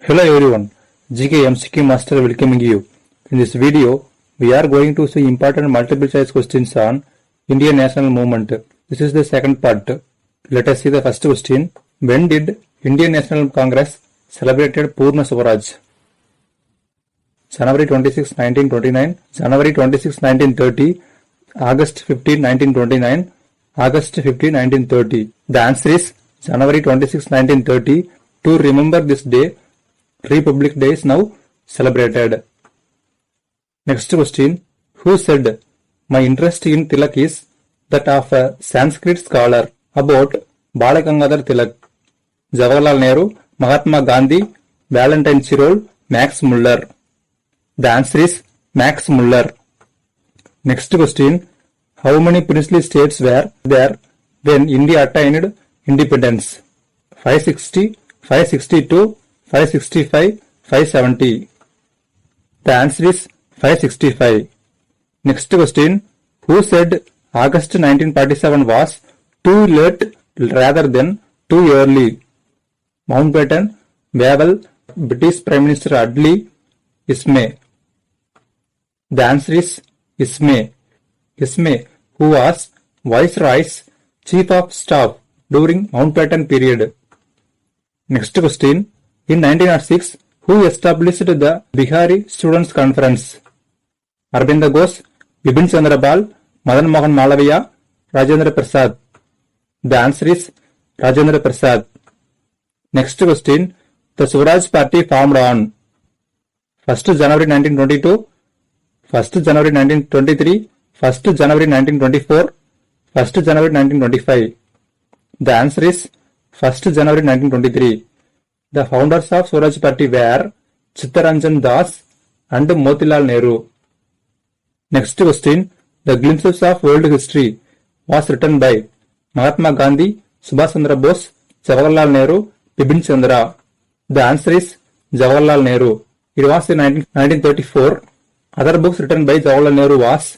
Hello everyone, GK MCQ Master welcoming you. In this video, we are going to see important multiple choice questions on Indian national movement. This is the second part. Let us see the first question. When did Indian National Congress celebrated Purna Swaraj? January 26, 1929, January 26, 1930, August 15, 1929, August 15, 1930. The answer is January 26, 1930. To remember this day, Republic Day is now celebrated. Next question. Who said, "My interest in Tilak is that of a Sanskrit scholar"? About Balagangadhar Tilak. Jawaharlal Nehru, Mahatma Gandhi, Valentine Chirol, Max Muller. The answer is Max Muller. Next question. How many princely states were there when India attained independence? 560, 562, 565, 570. The answer is 565. Next question. Who said August 1947 was too late rather than too early? Mountbatten, Wavell, British Prime Minister Audley, Ismay. The answer is Ismay. Ismay, who was Viceroy's Chief of Staff during Mountbatten period. Next question. In 1906, who established the Bihari Students' Conference? Arvind Ghosh, Bipin Chandra Pal, Madan Mohan Malviya, Rajendra Prasad. The answer is Rajendra Prasad. Next question. The Swaraj Party formed on 1st January 1922, 1st January 1923, 1st January 1924, 1st January 1925. The answer is 1st January 1923. The founders of Swaraj Party were Chittaranjan Das and Motilal Nehru. Next question. The Glimpses of World History was written by Mahatma Gandhi, Subhash Chandra Bose, Jawaharlal Nehru, Bipin Chandra. The answer is Jawaharlal Nehru. It was in 1934. Other books written by Jawaharlal Nehru was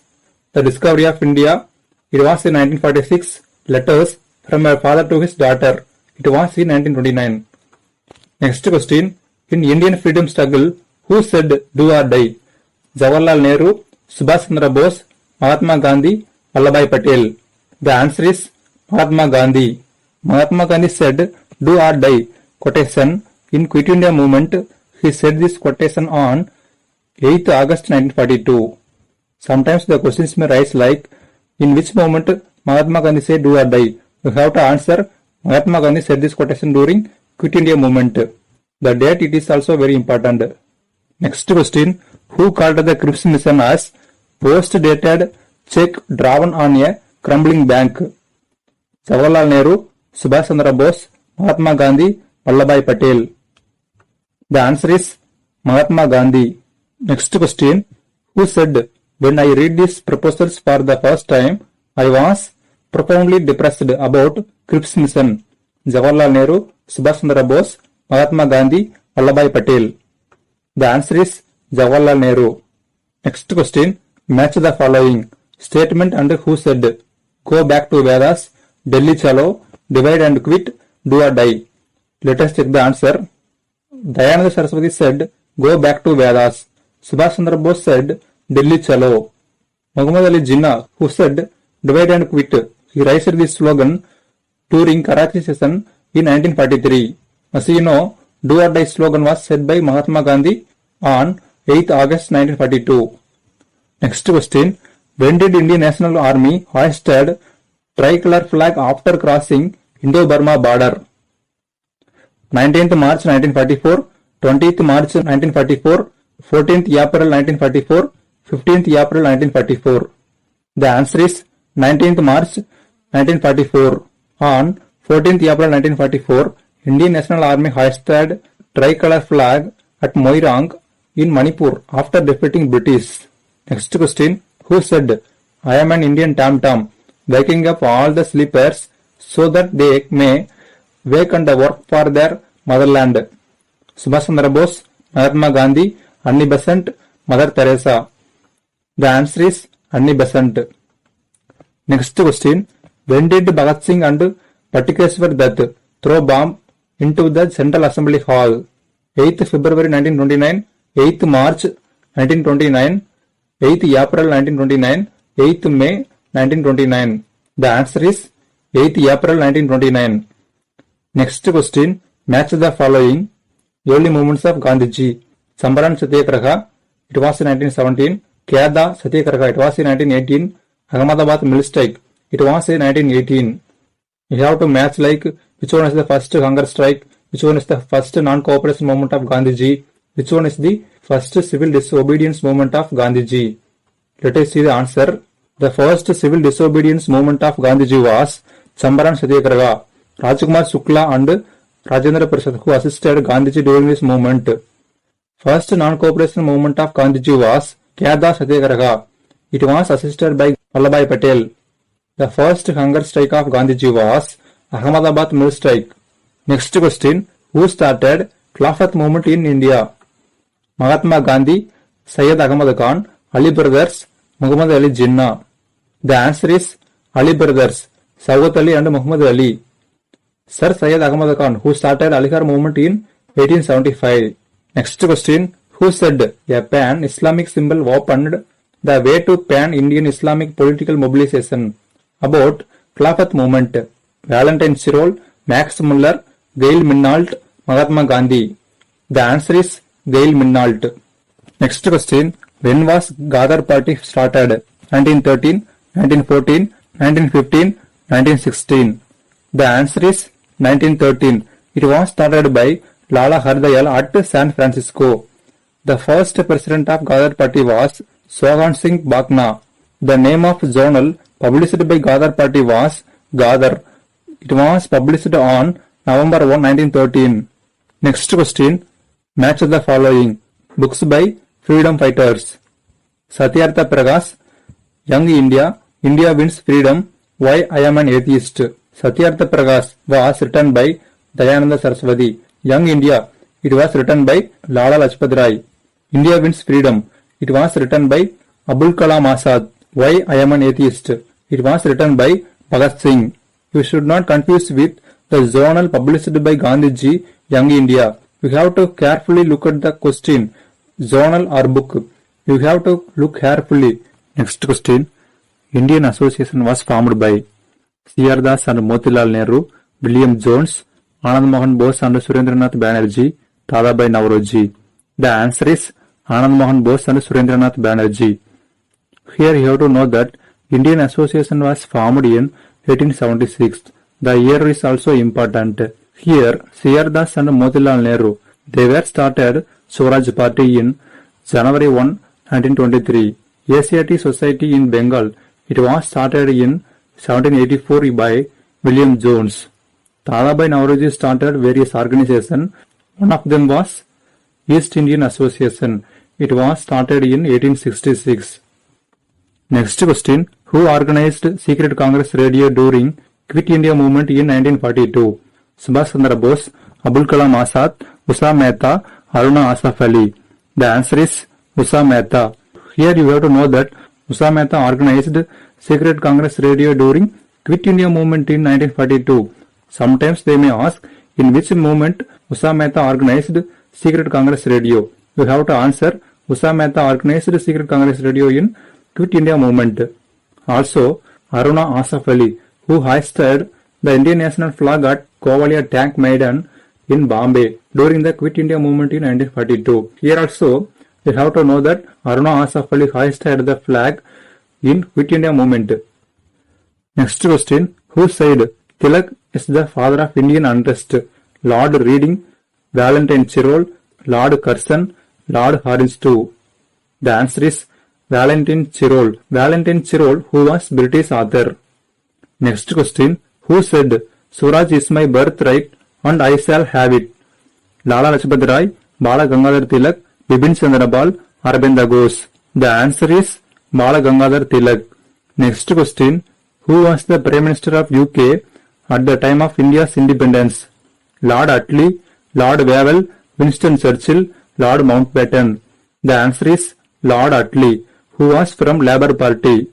The Discovery of India. It was in 1946. Letters from a father to his daughter. It was in 1929. Next question. In Indian freedom struggle, who said do or die? Jawaharlal Nehru, Subhash Chandra Bose, Mahatma Gandhi, Vallabhbhai Patel. The answer is Mahatma Gandhi. Mahatma Gandhi said do or die quotation in Quit India movement. He said this quotation on 8th August 1942. Sometimes the questions may rise like, in which moment Mahatma Gandhi said do or die? You have to answer Mahatma Gandhi said this quotation during Quit India movement. The date it is also very important. Next question. Who called the Cripps mission as post-dated check drawn on a crumbling bank? Jawaharlal Nehru, Subhash Chandra Bose, Mahatma Gandhi, Vallabhbhai Patel. The answer is Mahatma Gandhi. Next question. Who said, when I read these proposals for the first time, I was profoundly depressed about Cripps mission? Jawaharlal Nehru, Subhash Chandra Bose, Mahatma Gandhi, Vallabhbhai Patel. The answer is Jawaharlal Nehru. Next question. Match the following statement and who said, go back to Vedas, Delhi Chalo, divide and quit, do or die. Let us check the answer. Dayananda Saraswati said, go back to Vedas. Subhash Chandra Bose said, Delhi Chalo. Muhammad Ali Jinnah, who said, divide and quit. He raised this slogan during Karachi session in 1943. As you know, do or die slogan was said by Mahatma Gandhi on 8th August 1942. Next question. When did Indian National Army hoisted tricolor flag after crossing Indo-Burma border? 19th March 1944, 20th March 1944, 14th April 1944, 15th April 1944. The answer is 19th March 1944. On 14th April 1944, Indian National Army hoisted tricolor flag at Moirang in Manipur after defeating British. Next question. Who said, I am an Indian tam-tam, waking up all the sleepers so that they may wake and work for their motherland? Subhash Chandra Bose, Mahatma Gandhi, Annie Besant, Mother Teresa. The answer is Annie Besant. Next question. When did Bhagat Singh and Patikeshwar Dutt throw bomb into the Central Assembly Hall? 8th February 1929, 8th March 1929, 8th April 1929, 8th May 1929. The answer is 8th April 1929. Next question, match the following. Early movements of Gandhiji. Sambaran Satyagraha, it was in 1917. Kyada Satyagraha, it was in 1918. Ahmedabad mill strike, it was in 1918. You have to match like which one is the first hunger strike, which one is the first non-cooperation movement of Gandhiji, which one is the first civil disobedience movement of Gandhiji. Let us see the answer. The first civil disobedience movement of Gandhiji was Sambaran Satyagraha. Rajkumar Shukla and Rajendra Prasad who assisted Gandhiji during this movement. First non-cooperation movement of Gandhiji was Kyada Satyagraha. It was assisted by Vallabhbhai Patel. The first hunger strike of Gandhiji was Ahmedabad mill strike. Next question, who started Khilafat movement in India? Mahatma Gandhi, Syed Ahmad Khan, Ali brothers, Muhammad Ali Jinnah. The answer is Ali brothers, Sawat Ali and Muhammad Ali. Sir Syed Ahmad Khan, who started Aligarh movement in 1875. Next question, who said a pan-Islamic symbol opened the way to pan-Indian Islamic political mobilization? About Khilafat movement, Valentine Chirol, Max Muller, Gail Minnault, Mahatma Gandhi. The answer is Gail Minnault. Next question, when was Ghadar party started? 1913, 1914, 1915, 1916. The answer is 1913. It was started by Lala Hardayal at San Francisco. The first president of Ghadar party was Sohan Singh Bhakna. The name of journal published by Ghadar party was Ghadar. It was published on November 1, 1913. Next question, match the following. Books by freedom fighters. Satyartha Prakash, Young India, India Wins Freedom, Why I Am an Atheist. Satyartha Prakash was written by Dayananda Saraswati. Young India, it was written by Lala Lajpat Rai. India Wins Freedom, it was written by Abul Kalam Azad. Why I Am an Atheist, it was written by Bhagat Singh. You should not confuse with the journal published by Gandhiji, Young India. You have to carefully look at the question, journal or book. You have to look carefully. Next question, Indian Association was formed by C.R. Das and Motilal Nehru, William Jones, Anand Mohan Bose and Surendranath Banerjee, Dadabhai Naoroji. The answer is Anand Mohan Bose and Surendranath Banerjee. Here you have to know that Indian Association was formed in 1876. The year is also important. Here C.R. Das and Motilal Nehru, they were started Swaraj Party in January 1, 1923. ACIT Society in Bengal, it was started in 1784 by William Jones. Dadabhai Naoroji started various organizations. One of them was East Indian Association. It was started in 1866. Next question, who organized Secret Congress Radio during Quit India movement in 1942? Subhash Chandra Bose, Abul Kalam Azad, Usha Mehta, Aruna Asaf Ali. The answer is Usha Mehta. Here you have to know that Usha Mehta organized Secret Congress Radio during Quit India movement in 1942. Sometimes they may ask in which movement Usha Mehta organized Secret Congress Radio. You have to answer Usha Mehta organized Secret Congress Radio in Quit India movement. Also, Aruna Asaf Ali, who hoisted the Indian national flag at Kovalia Tank Maidan in Bombay during the Quit India movement in 1942. Here also, you have to know that Aruna Asaf Ali hoisted the flag in Quit India movement. Next question, who said Tilak is the father of Indian unrest? Lord Reading, Valentine Chirol, Lord Curzon, Lord Orange II. The answer is Valentine Chirol. Valentine Chirol, who was British author. Next question, who said Swaraj is my birthright and I shall have it? Lala Lajpat Rai, Bala Gangadhar Tilak, Bipin Chandra Pal, Aurobindo Ghosh. The answer is Bala Gangadhar Tilak. Next question, who was the Prime Minister of UK at the time of India's independence? Lord Attlee, Lord Wavell, Winston Churchill, Lord Mountbatten. The answer is Lord Attlee, who was from Labour Party.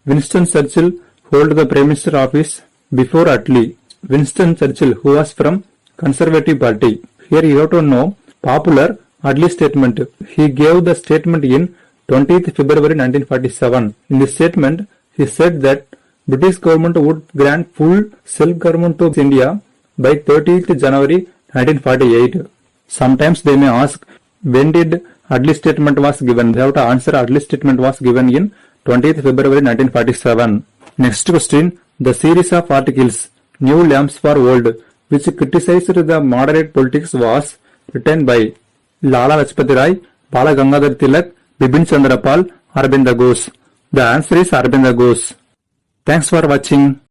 Winston Churchill held the Prime Minister office before Attlee. Winston Churchill, who was from Conservative Party. Here you have to know popular Audley statement. He gave the statement in 20th February 1947. In this statement, he said that British government would grant full self-government to India by 30th January 1948. Sometimes they may ask, when did Audley statement was given? They have to answer Audley statement was given in 20th February 1947. Next question, the series of articles New Lamps for Old, which criticized the moderate politics, was written by Lala Lajpati Rai, Bala Gangadhar Tilak, Bipin Chandra Pal, Aurobindo Ghosh. The answer is Aurobindo Ghosh. Thanks for watching.